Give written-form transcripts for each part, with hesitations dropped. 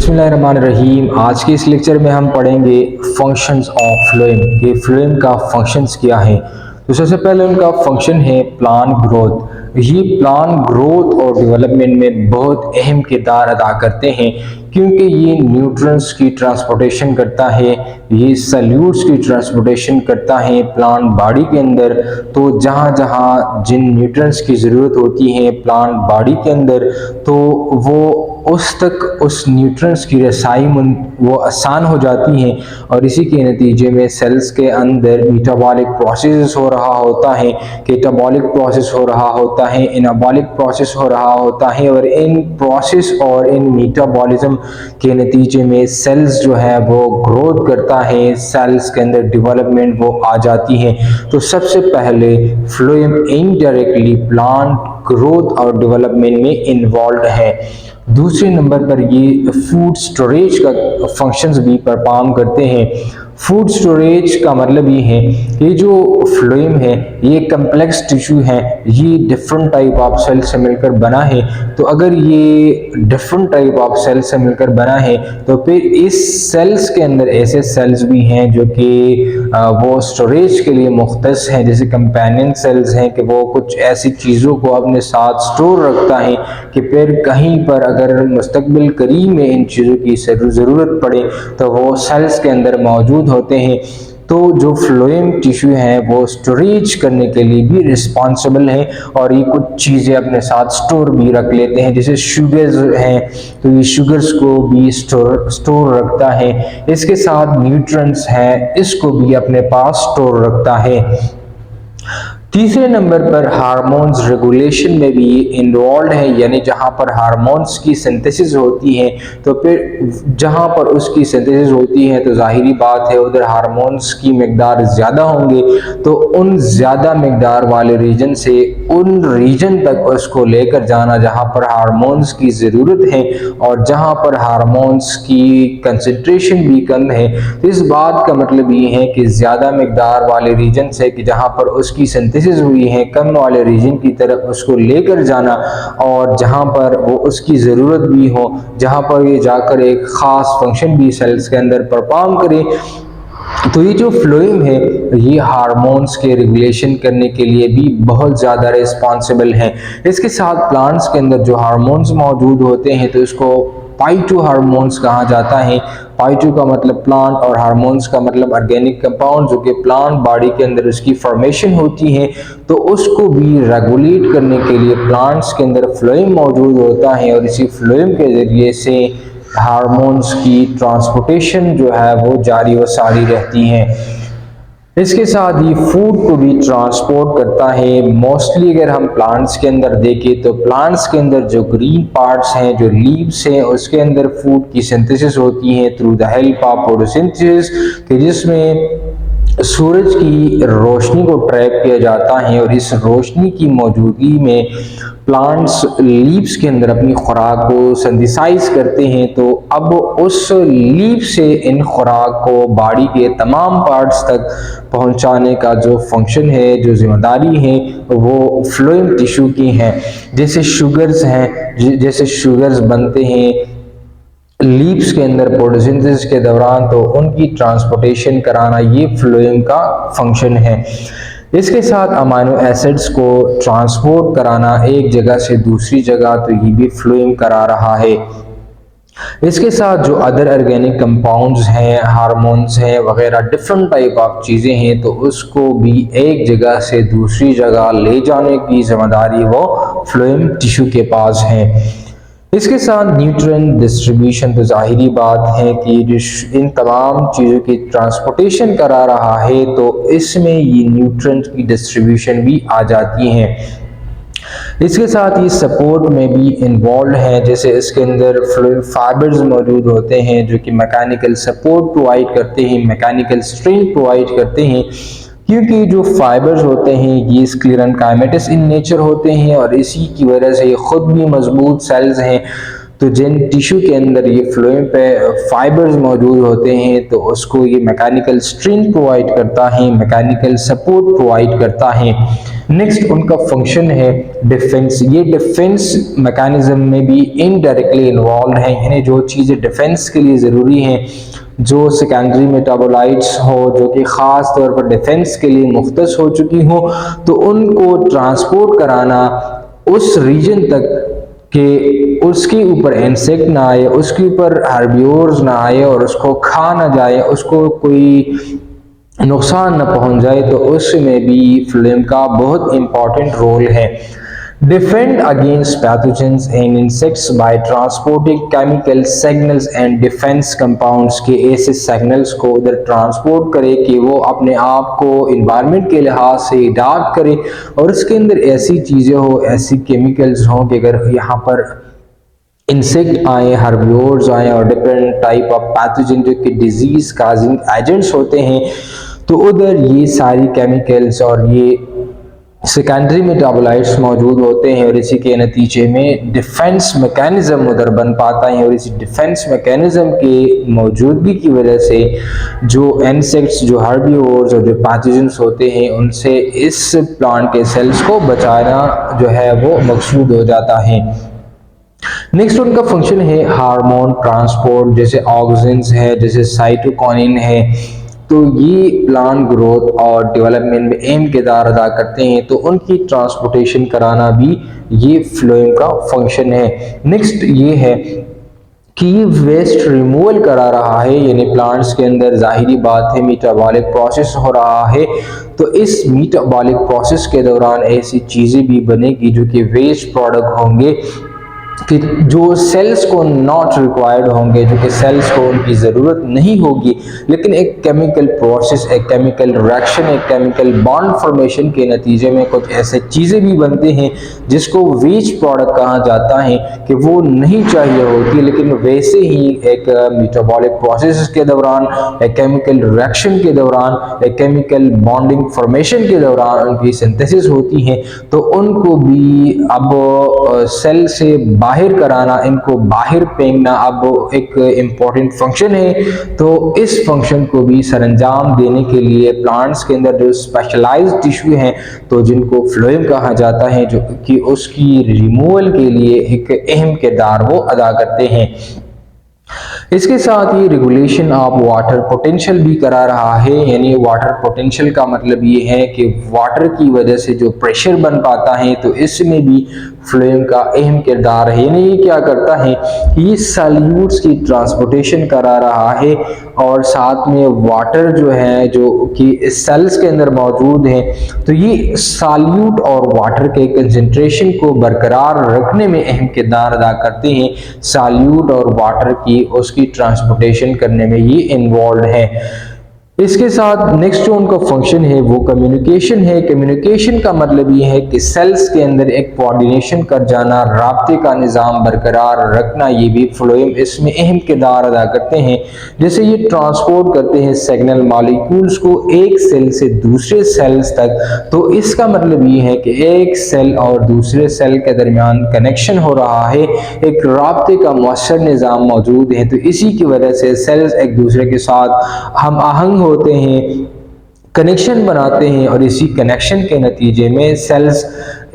बिस्मिल्लाहिर्रहमानिर्रहीम। आज के इस लेक्चर में हम पढ़ेंगे फंक्शंस ऑफ फ्लोएम कि फ्लोएम का फंक्शंस क्या है। तो सबसे पहले उनका फंक्शन है प्लांट ग्रोथ। ये प्लांट ग्रोथ और डेवलपमेंट में बहुत अहम किरदार अदा करते हैं क्योंकि ये न्यूट्रिएंट्स की ट्रांसपोर्टेशन करता है, ये सल्यूट्स की ट्रांसपोर्टेशन करता है प्लांट बॉडी के अंदर। तो जहाँ जहाँ जिन न्यूट्रिएंट्स की ज़रूरत होती है प्लांट बॉडी के अंदर, तो वो उस तक उस न्यूट्रिएंट्स की रसाई वो आसान हो जाती हैं और इसी के नतीजे में सेल्स के अंदर मेटाबॉलिक प्रोसेस हो रहा होता है, कैटाबॉलिक प्रोसेस हो रहा होता है, एनाबॉलिक प्रोसेस हो रहा होता है और इन प्रोसेस और इन मेटाबॉलिज्म के नतीजे में सेल्स जो है वो ग्रोथ करता है, सेल्स के अंदर डेवलपमेंट वो आ जाती है। तो सबसे पहले फ्लोएम इनडायरेक्टली प्लांट ग्रोथ और डेवलपमेंट में इन्वॉल्व है। दूसरे नंबर पर ये फूड स्टोरेज का फंक्शंस भी परफॉर्म करते हैं। फूड स्टोरेज का मतलब ये है, ये जो फ्लोएम है ये कम्प्लेक्स टिश्यू है, ये डिफरेंट टाइप ऑफ सेल से मिलकर बना है। तो अगर ये डिफरेंट टाइप ऑफ सेल से मिलकर बना है तो फिर इस सेल्स के अंदर ऐसे सेल्स भी हैं जो कि वो स्टोरेज के लिए मुख्तस हैं, जैसे कंपेनियन सेल्स हैं कि वो कुछ ऐसी चीज़ों को अपने साथ स्टोर रखता है कि फिर कहीं पर अगर मुस्तकबिल करीब में इन चीज़ों की ज़रूरत पड़े तो वो सेल्स के अंदर मौजूद होते हैं। तो जो फ्लोएम टिश्यू है वो स्टोरेज करने के लिए भी रिस्पॉन्सिबल है और ये कुछ चीज़ें अपने साथ स्टोर भी रख लेते हैं, जैसे शुगर्स हैं तो ये शुगर्स को भी स्टोर रखता है। इसके साथ न्यूट्रिएंट्स हैं, इसको भी अपने पास स्टोर रखता है। तीसरे नंबर पर हार्मोन्स रेगुलेशन में भी इन्वॉल्व है, यानी जहाँ पर हार्मोन्स की सिंथेसिस होती है तो फिर जहाँ पर उसकी सिंथेसिस होती है तो जाहिरी बात है उधर हार्मोन्स की मकदार ज़्यादा होंगे, तो उन ज़्यादा मकदार वाले रीजन से उन रीजन तक उसको लेकर जाना जहाँ पर हार्मोन्स की ज़रूरत है और जहाँ पर हार्मोन्स की कंसंट्रेशन भी कम है। तो इस बात का मतलब ये है कि ज़्यादा मकदार वाले रीजन से कि जहाँ पर उसकी सिंथेसिस हुई है कम वाले रीजन की तरफ उसको लेकर जाना और जहां पर वो उसकी ज़रूरत भी हो, जहां पर ये जाकर एक ख़ास फंक्शन भी सेल्स के अंदर परफॉर्म करे। तो ये जो फ्लोएम है ये हार्मोन्स के रेगुलेशन करने के लिए भी बहुत ज़्यादा रिस्पॉन्सिबल है। इसके साथ प्लांट्स के अंदर जो हार्मोन्स मौजूद होते हैं तो इसको फाइटो हार्मोन्स कहा जाता है। फाइटो का मतलब प्लांट और हार्मोन्स का मतलब ऑर्गेनिक कंपाउंड जो कि प्लांट बॉडी के अंदर उसकी फॉर्मेशन होती है, तो उसको भी रेगुलेट करने के लिए प्लांट्स के अंदर फ्लोएम मौजूद होता है और इसी फ्लोएम के ज़रिए से हार्मोन्स की ट्रांसपोर्टेशन जो है वो जारी व सारी रहती है। इसके साथ ही फूड को भी ट्रांसपोर्ट करता है। मोस्टली अगर हम प्लांट्स के अंदर देखें तो प्लांट्स के अंदर जो ग्रीन पार्ट्स हैं, जो लीव्स हैं, उसके अंदर फूड की सिंथेसिस होती है through the help of photosynthesis, कि जिसमें सूरज की रोशनी को ट्रैप किया जाता है और इस रोशनी की मौजूदगी में प्लांट्स लीव्स के अंदर अपनी खुराक को सिंथेसाइज करते हैं। तो अब उस लीव से इन खुराक को बॉडी के तमाम पार्ट्स तक पहुंचाने का जो फंक्शन है, जो जिम्मेदारी है, वो फ्लोएम टिश्यू की है। जैसे शुगर्स हैं, जैसे शुगर्स बनते हैं लीव्स के अंदर फोटोसिंथेसिस के दौरान, तो उनकी ट्रांसपोर्टेशन कराना ये फ्लोएम का फंक्शन है। इसके साथ अमाइनो एसिड्स को ट्रांसपोर्ट कराना एक जगह से दूसरी जगह, तो ये भी फ्लोएम करा रहा है। इसके साथ जो अदर ऑर्गेनिक कंपाउंड्स हैं, हार्मोन्स हैं वगैरह डिफरेंट टाइप ऑफ चीज़ें हैं, तो उसको भी एक जगह से दूसरी जगह ले जाने की जिम्मेदारी वो फ्लोएम टिश्यू के पास है। इसके साथ न्यूट्रिएंट डिस्ट्रीब्यूशन, तो जाहिरी बात है कि इन तमाम चीज़ों की ट्रांसपोर्टेशन करा रहा है तो इसमें ये न्यूट्रिएंट की डिस्ट्रीब्यूशन भी आ जाती है। इसके साथ ये सपोर्ट में भी इन्वॉल्व है, जैसे इसके अंदर फ्लोएम फाइबर्स मौजूद होते हैं जो कि मैकेनिकल सपोर्ट प्रोवाइड करते हैं, मैकेनिकल स्ट्रेंथ प्रोवाइड करते हैं, क्योंकि जो फाइबर्स होते हैं ये स्क्लेरन काइमेटस इन नेचर होते हैं और इसी की वजह से ये खुद भी मजबूत सेल्स हैं। तो जिन टिश्यू के अंदर ये फ्लोएम पे फाइबर्स मौजूद होते हैं तो उसको ये मैकेनिकल स्ट्रेंथ प्रोवाइड करता है, मैकेनिकल सपोर्ट प्रोवाइड करता है। नेक्स्ट उनका फंक्शन है डिफेंस। ये डिफेंस मैकेनिज्म में भी इनडायरेक्टली इन्वॉल्व है, यानी जो चीज़ें डिफेंस के लिए ज़रूरी हैं, जो सेकेंडरी मेटाबोलाइट्स हो जो कि ख़ास तौर पर डिफेंस के लिए मुख्तस हो चुकी हो, तो उनको ट्रांसपोर्ट कराना उस रीजन तक कि उसके ऊपर इंसेक्ट ना आए, उसके ऊपर हर्बिवोर्स ना आए और उसको खा ना जाए, उसको कोई नुकसान न पहुंच जाए, तो उसमें भी फ्लोएम का बहुत इंपॉर्टेंट रोल है। Defend against pathogens and insects by transporting chemical signals and defence compounds के ऐसे सिग्नल्स को उधर ट्रांसपोर्ट करे कि वो अपने आप को इन्वायरमेंट के लिहाज से अडॉप्ट करे और उसके अंदर ऐसी चीज़ें हो, ऐसी केमिकल्स हों कि अगर यहाँ पर इंसेक्ट आए, हर्बिवोर्स आए और डिफरेंट टाइप ऑफ पैथोजन जो कि डिजीज काजिंग एजेंट्स होते हैं, तो उधर ये सारी केमिकल्स और ये सेकेंडरी मेटाबोलाइट्स मौजूद होते हैं और इसी के नतीजे में डिफेंस मैकेनिज्म उधर बन पाता है। और इसी डिफेंस मैकेनिज्म के मौजूदगी की वजह से जो इंसेक्ट्स, जो हर्बिवोर्स और जो पैथोजेंस होते हैं, उनसे इस प्लांट के सेल्स को बचाना जो है वो मकसूद हो जाता है। नेक्स्ट उनका फंक्शन है हार्मोन ट्रांसपोर्ट, जैसे ऑक्सिन्स है, जैसे साइटोकिनिन है, तो ये प्लांट ग्रोथ और डेवलपमेंट में अहम किरदार अदा करते हैं, तो उनकी ट्रांसपोर्टेशन कराना भी ये फ्लोएम का फंक्शन है। नेक्स्ट ये है कि ये वेस्ट रिमूवल करा रहा है, यानी प्लांट्स के अंदर जाहिरी बात है मेटाबॉलिक प्रोसेस हो रहा है, तो इस मेटाबॉलिक प्रोसेस के दौरान ऐसी चीज़ें भी बनेगी जो कि वेस्ट प्रोडक्ट होंगे कि जो सेल्स को नॉट रिक्वायर्ड होंगे, जो कि सेल्स को उनकी ज़रूरत नहीं होगी, लेकिन एक केमिकल प्रोसेस, एक केमिकल रिएक्शन, एक केमिकल बॉन्ड फॉर्मेशन के नतीजे में कुछ ऐसे चीज़ें भी बनते हैं जिसको वेस्ट प्रोडक्ट कहा जाता है कि वो नहीं चाहिए होती, लेकिन वैसे ही एक मेटाबॉलिक प्रोसेस के दौरान, एक केमिकल रिएक्शन के दौरान, एक केमिकल बॉन्डिंग फॉर्मेशन के दौरान उनकी सिंथेसिस होती है, तो उनको भी अब सेल से बाहर कराना, इनको बाहर फेंकना अब एक इम्पॉर्टेंट फंक्शन है। तो इस फंक्शन को भी सरअंजाम देने के लिए प्लांट्स के अंदर जो स्पेशलाइज्ड टिश्यू हैं, तो जिनको फ्लोएम कहा जाता है, जो कि उसकी रिमूवल के लिए एक अहम किरदार वो अदा करते हैं। इसके साथ ये रेगुलेशन ऑफ वाटर पोटेंशियल भी करा रहा है, यानी वाटर पोटेंशियल का मतलब ये है कि वाटर की वजह से जो प्रेशर बन पाता है, तो इसमें भी फ्लोएम का अहम किरदार है। यानी ये क्या करता है, ये सॉल्यूट्स की ट्रांसपोर्टेशन करा रहा है और साथ में वाटर जो है जो कि सेल्स के अंदर मौजूद है, तो ये सॉल्यूट और वाटर के कंसंट्रेशन को बरकरार रखने में अहम किरदार अदा करते हैं। सॉल्यूट और वाटर की उसकी ट्रांसपोर्टेशन करने में ये इन्वॉल्व है। इसके साथ नेक्स्ट जो उनका फंक्शन है वो कम्युनिकेशन है। कम्युनिकेशन का मतलब ये है कि सेल्स के अंदर एक कोऑर्डिनेशन कर जाना, राब्ते का निज़ाम बरकरार रखना, ये भी फ्लोएम इसमें अहम किरदार अदा करते हैं। जैसे ये ट्रांसपोर्ट करते हैं सिग्नल मॉलिक्यूल्स को एक सेल से दूसरे सेल्स तक, तो इसका मतलब ये है कि एक सेल और दूसरे सेल के दरमियान कनेक्शन हो रहा है, एक राब्ते का मौसर निज़ाम मौजूद है, तो इसी की वजह से सेल्स एक दूसरे के साथ हम आहंग होते हैं, कनेक्शन बनाते हैं और इसी कनेक्शन के नतीजे में सेल्स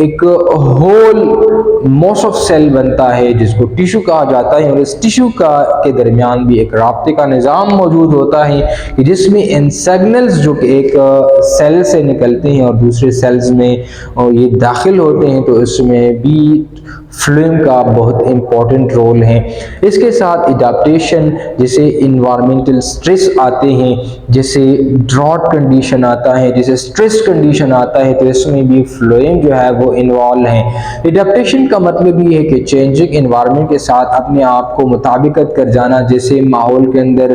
एक होल मोस ऑफ सेल बनता है जिसको टिश्यू कहा जाता है। और इस टिश्यू का के दरमियान भी एक राब्ते का निज़ाम मौजूद होता है कि जिसमें इन सिग्नल्स जो कि एक सेल से निकलते हैं और दूसरे सेल्स में और ये दाखिल होते हैं, तो इसमें भी फ्लोएम का बहुत इंपॉर्टेंट रोल है। इसके साथ एडाप्टेशन, जैसे इन्वायरमेंटल स्ट्रेस आते हैं, जैसे ड्रॉट कंडीशन आता है, जैसे स्ट्रेस कंडीशन आता है, तो इसमें भी फ्लोएम जो है वो इन्वॉल्व है। एडाप्टेशन का मतलब ये है कि चेंजिंग इन्वायरमेंट के साथ अपने आप को मुताबिकत कर जाना, जैसे माहौल के अंदर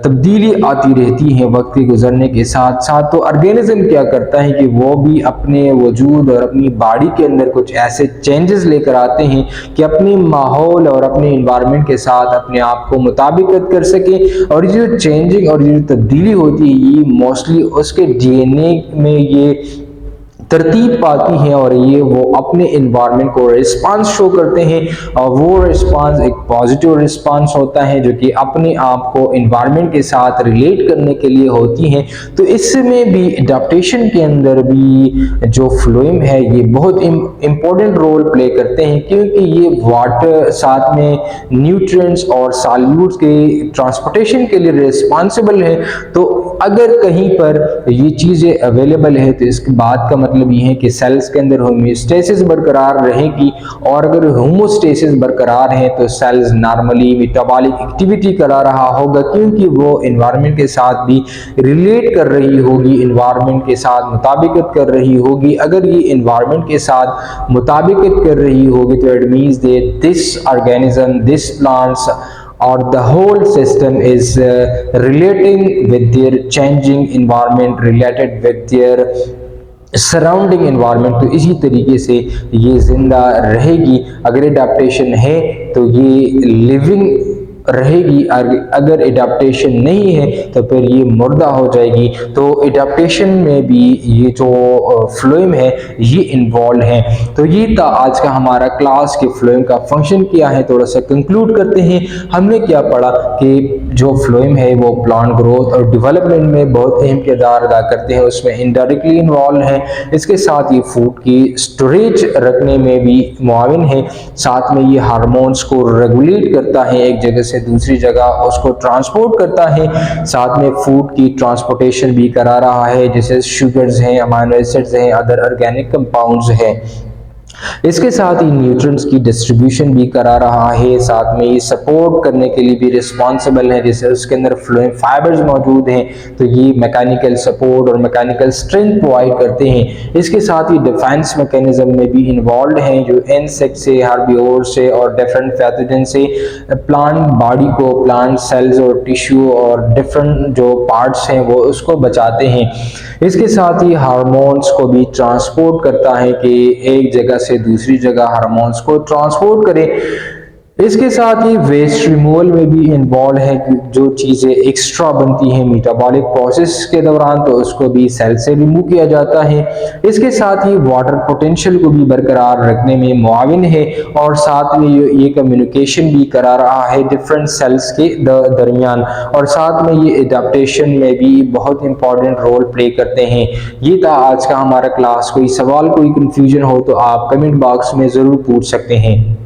तब्दीली आती रहती है वक्त के गुजरने के साथ साथ, तो ऑर्गेनिज्म क्या करता है कि वो भी अपने वजूद और अपनी बॉडी के अंदर कुछ ऐसे चेंजेस लेकर आते हैं कि अपने माहौल और अपने इन्वायरमेंट के साथ अपने आप को मुताबिकत कर सके। और ये जो चेंजिंग और ये जो तब्दीली होती है, ये मोस्टली उसके डीएनए में ये तरतीब पाती हैं और ये वो अपने इन्वायरमेंट को रिस्पांस शो करते हैं और वो रिस्पांस एक पॉजिटिव रिस्पांस होता है जो कि अपने आप को इन्वायरमेंट के साथ रिलेट करने के लिए होती हैं। तो इसमें भी एडाप्टेशन के अंदर भी जो फ्लोएम है ये बहुत इम्पोर्टेंट रोल प्ले करते हैं, क्योंकि ये वाटर साथ में न्यूट्रिएंट्स और सॉल्यूट्स के ट्रांसपोर्टेशन के लिए रिस्पॉन्सिबल है। तो अगर कहीं पर ये चीज़ें अवेलेबल है तो इसके बात का मतलब ये है कि सेल्स के अंदर होमोस्टेसिस बरकरार रहेगी, और अगर होमोस्टेसिस बरकरार है तो सेल्स नॉर्मली मेटाबॉलिक एक्टिविटी करा रहा होगा, क्योंकि वो एनवायरनमेंट के साथ भी रिलेट कर रही होगी, एनवायरनमेंट के साथ मुताबिकत कर रही होगी। अगर ये एनवायरनमेंट के साथ मुताबिकत कर रही होगी तो it means that this organism, this plants or the whole system is relating with their changing environment, related with their surrounding environment. तो इसी तरीके से ये जिंदा रहेगी। अगर एडाप्टेशन है तो ये लिविंग रहेगी, अगर एडाप्टेशन नहीं है तो फिर ये मुर्दा हो जाएगी। तो एडाप्टेशन में भी ये जो फ्लोएम है ये इन्वॉल्व है। तो ये था आज का हमारा क्लास के फ्लोएम का फंक्शन क्या है। थोड़ा सा कंक्लूड करते हैं। हमने क्या पढ़ा कि जो फ्लोएम है वो प्लांट ग्रोथ और डेवलपमेंट में बहुत अहम किरदार अदा करते हैं, उसमें इनडायरेक्टली इन्वॉल्व है। इसके साथ ये फूड की स्टोरेज रखने में भी मुआविन है। साथ में ये हार्मोन्स को रेगुलेट करता है, एक जगह से दूसरी जगह उसको ट्रांसपोर्ट करता है। साथ में फूड की ट्रांसपोर्टेशन भी करा रहा है, जैसे शुगर्स हैं, अमाइनो एसिड्स हैं, अदर ऑर्गेनिक कंपाउंड्स हैं। इसके साथ ही न्यूट्रिएंट्स की डिस्ट्रीब्यूशन भी करा रहा है। साथ में ये सपोर्ट करने के लिए भी रिस्पॉन्सिबल है, जैसे उसके अंदर फ्लोएम फाइबर्स मौजूद हैं तो ये मैकेनिकल सपोर्ट और मैकेनिकल स्ट्रेंथ प्रोवाइड करते हैं। इसके साथ ही डिफेंस मैकेनिज्म में भी इन्वॉल्व हैं, जो इंसेक्ट से, हार्बिवोर से और डिफरेंट पैथोजन से प्लांट बॉडी को, प्लांट सेल्स और टिश्यू और डिफरेंट जो पार्ट्स हैं वो उसको बचाते हैं। इसके साथ ही हार्मोन्स को भी ट्रांसपोर्ट करता है कि एक जगह से दूसरी जगह हार्मोन्स को ट्रांसपोर्ट करें। इसके साथ ही वेस्ट रिमूवल में भी इन्वॉल्व है, जो चीज़ें एक्स्ट्रा बनती हैं मेटाबॉलिक प्रोसेस के दौरान तो उसको भी सेल से रिमूव किया जाता है। इसके साथ ही वाटर पोटेंशियल को भी बरकरार रखने में मुआविन है, और साथ में ये कम्युनिकेशन भी करा रहा है डिफरेंट सेल्स के दरमियान, और साथ में ये एडाप्टेशन में भी बहुत इंपॉर्टेंट रोल प्ले करते हैं। ये था आज का हमारा क्लास। कोई सवाल, कोई कंफ्यूजन हो तो आप कमेंट बॉक्स में ज़रूर पूछ सकते हैं।